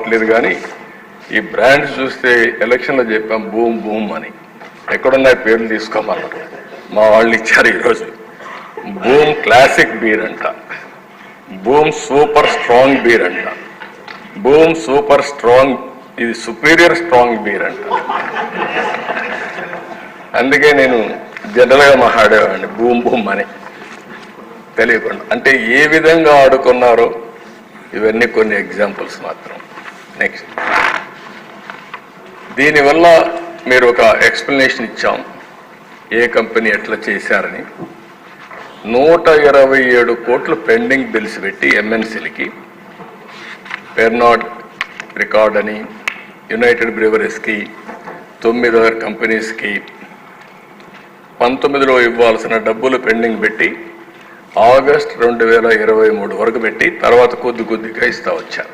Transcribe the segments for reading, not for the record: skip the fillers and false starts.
రావట్లేదు, కానీ ఈ బ్రాండ్స్ చూస్తే ఎలక్షన్లో చెప్పాం బూమ్ బూమ్ అని. ఎక్కడున్నాయి పేర్లు తీసుకోమన్నారు, మా వాళ్ళు ఇచ్చారు ఈరోజు. బూమ్ క్లాసిక్ బీర్ అంట, బూమ్ సూపర్ స్ట్రాంగ్ బీర్ అంట, బూమ్ సూపర్ స్ట్రాంగ్, ఇది సుపీరియర్ స్ట్రాంగ్ బీర్ అంట. అందుకే నేను జనరల్గా మాట్లాడేవాడిని బూమ్ బూమ్ అని తెలియకుండా. అంటే ఏ విధంగా ఆడుకున్నారో ఇవన్నీ కొన్ని ఎగ్జాంపుల్స్ మాత్రం. నెక్స్ట్, దీనివల్ల మీరు ఒక ఎక్స్ప్లెనేషన్ ఇచ్చాం ఏ కంపెనీ ఎట్లా చేశారని. 127 కోట్లు పెండింగ్ బిల్స్ పెట్టి ఎంఎన్సీలకి, పెర్నాడ్ రికార్డ్ అని, యునైటెడ్ బ్రీవరీస్కి, 9 కంపెనీస్కి 19లో ఇవ్వాల్సిన డబ్బులు పెండింగ్ పెట్టి ఆగస్ట్ 2023 వరకు పెట్టి తర్వాత కొద్ది కొద్దిగా ఇస్తా వచ్చారు.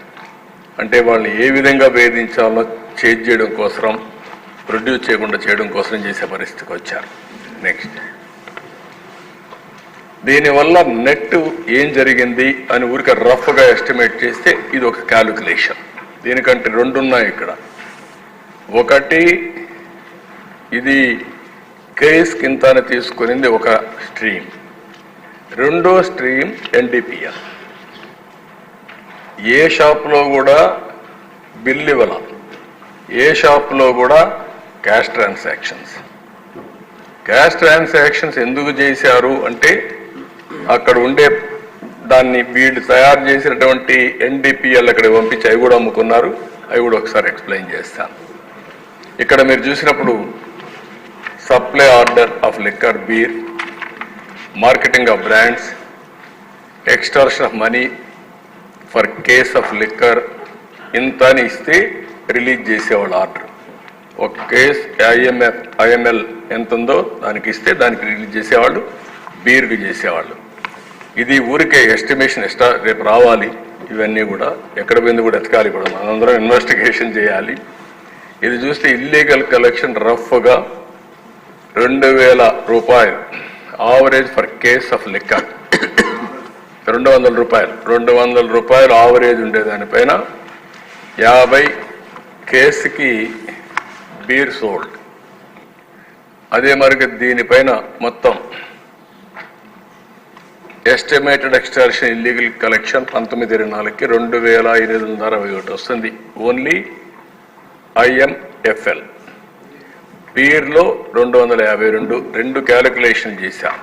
అంటే వాళ్ళని ఏ విధంగా వేధించాలో చేంజ్ చేయడం కోసం, ప్రొడ్యూస్ చేయకుండా చేయడం కోసం చేసే పరిస్థితికి వచ్చారు. నెక్స్ట్, దీనివల్ల నెట్ ఏం జరిగింది అని ఊరికే రఫ్గా ఎస్టిమేట్ చేస్తే ఇది ఒక క్యాలిక్యులేషన్. దీనికంటే 2 ఉన్నాయి ఇక్కడ. ఒకటి, ఇది కేస్ కింద తీసుకునింది ఒక స్ట్రీమ్, రెండో స్ట్రీమ్ ఎన్డీపీఎల్. ఏ షాప్లో కూడా బిల్ ఇవ్వాల, ఏ షాప్లో కూడా క్యాష్ ట్రాన్సాక్షన్స్. క్యాష్ ట్రాన్సాక్షన్స్ ఎందుకు చేశారు అంటే అక్కడ ఉండే దాన్ని వీళ్ళు తయారు చేసినటువంటి ఎన్డీపీఎల్ అక్కడ పంపించి అవి కూడా అమ్ముకున్నారు. అవి కూడా ఒకసారి ఎక్స్ప్లెయిన్ చేస్తాను. ఇక్కడ మీరు చూసినప్పుడు supply order of liquor beer, marketing of brands, extortion of money for case of liquor, ఇంత అని ఇస్తే రిలీజ్ చేసేవాళ్ళు ఆర్డర్. ఒక కేస్ ఐఎంఎల్ ఎంత ఉందో దానికి ఇస్తే దానికి రిలీజ్ చేసేవాళ్ళు, బీర్కి చేసేవాళ్ళు. ఇది ఊరికే ఎస్టిమేషన్, రేపు రావాలి. ఇవన్నీ కూడా ఎక్కడ పోయింది కూడా ఎతకాలి, కూడా మనందరం ఇన్వెస్టిగేషన్ చేయాలి. ఇది చూస్తే ఇల్లీగల్ కలెక్షన్ రఫ్గా 2000 రూపాయలు average for case of liquor. 200 రూపాయలు, 200 రూపాయలు ఆవరేజ్ ఉండేదానిపైన 50 కేసుకి బీర్ సోల్డ్. అదే మరి దీనిపైన మొత్తం ఎస్టిమేటెడ్ ఎక్స్టార్షన్ ఇల్లీగల్ కలెక్షన్ 1924కి 2861 వస్తుంది. Only IMFL. బీర్లో 252, 2 క్యాలిక్యులేషన్ చేశాం.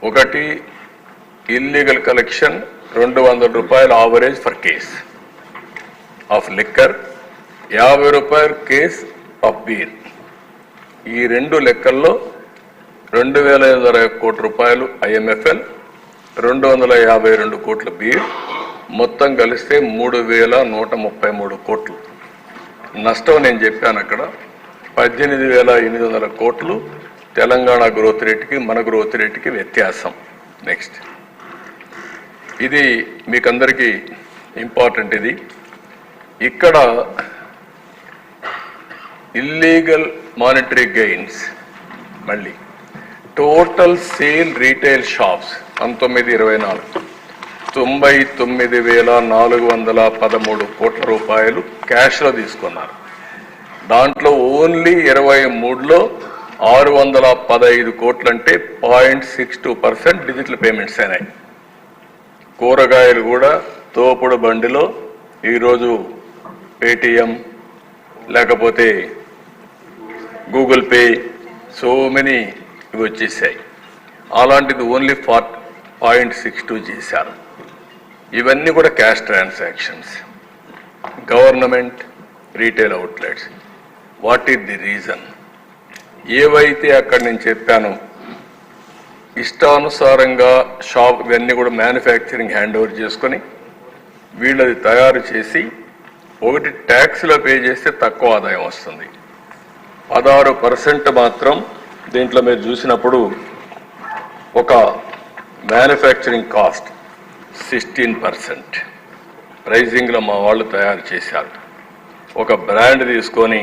ఒకటి, ఇల్లీగల్ కలెక్షన్ 200 రూపాయలు average for case of liquor, 50 రూపాయలు కేస్ ఆఫ్ బీర్. ఈ 2 లెక్కల్లో 2560 కోట్ల రూపాయలు ఐఎంఎఫ్ఎల్, 252 కోట్ల బీర్, మొత్తం కలిస్తే 3133 కోట్లు నష్టం. నేను చెప్పాను అక్కడ 18,800 కోట్లు తెలంగాణ గ్రోత్ రేటుకి మన గ్రోత్ రేటుకి వ్యత్యాసం. నెక్స్ట్, ఇది మీకందరికీ ఇంపార్టెంట్. ఇది ఇక్కడ ఇల్లీగల్ మానిటరీ గెయిన్స్, మళ్ళీ టోటల్ సేల్ రీటైల్ షాప్స్ 1924 99,413 కోట్ల రూపాయలు క్యాష్లో తీసుకున్నారు. దాంట్లో ఓన్లీ 23లో 615 కోట్లు అంటే 0.62% డిజిటల్ పేమెంట్స్ అయినాయి. కూరగాయలు కూడా తోపుడు బండిలో ఈరోజు పేటిఎం లేకపోతే గూగుల్ పే, సో మెనీ ఇవి వచ్చేసాయి. అలాంటిది ఓన్లీ 0.62 చేశారు. ఇవన్నీ కూడా cash transactions. Government retail outlets, what is the reason? ఏవైతే అక్కడ నేను చెప్పాను ఇష్టానుసారంగా షాప్ ఇవన్నీ కూడా మ్యానుఫ్యాక్చరింగ్ హ్యాండ్ ఓవర్ చేసుకొని వీళ్ళది తయారు చేసి, ఒకటి ట్యాక్స్లో పే చేస్తే తక్కువ ఆదాయం వస్తుంది, 16% మాత్రం దీంట్లో మీరు చూసినప్పుడు ఒక మ్యానుఫ్యాక్చరింగ్ కాస్ట్ 16% ప్రైజింగ్లో మా వాళ్ళు తయారు చేశారు. ఒక బ్రాండ్ తీసుకొని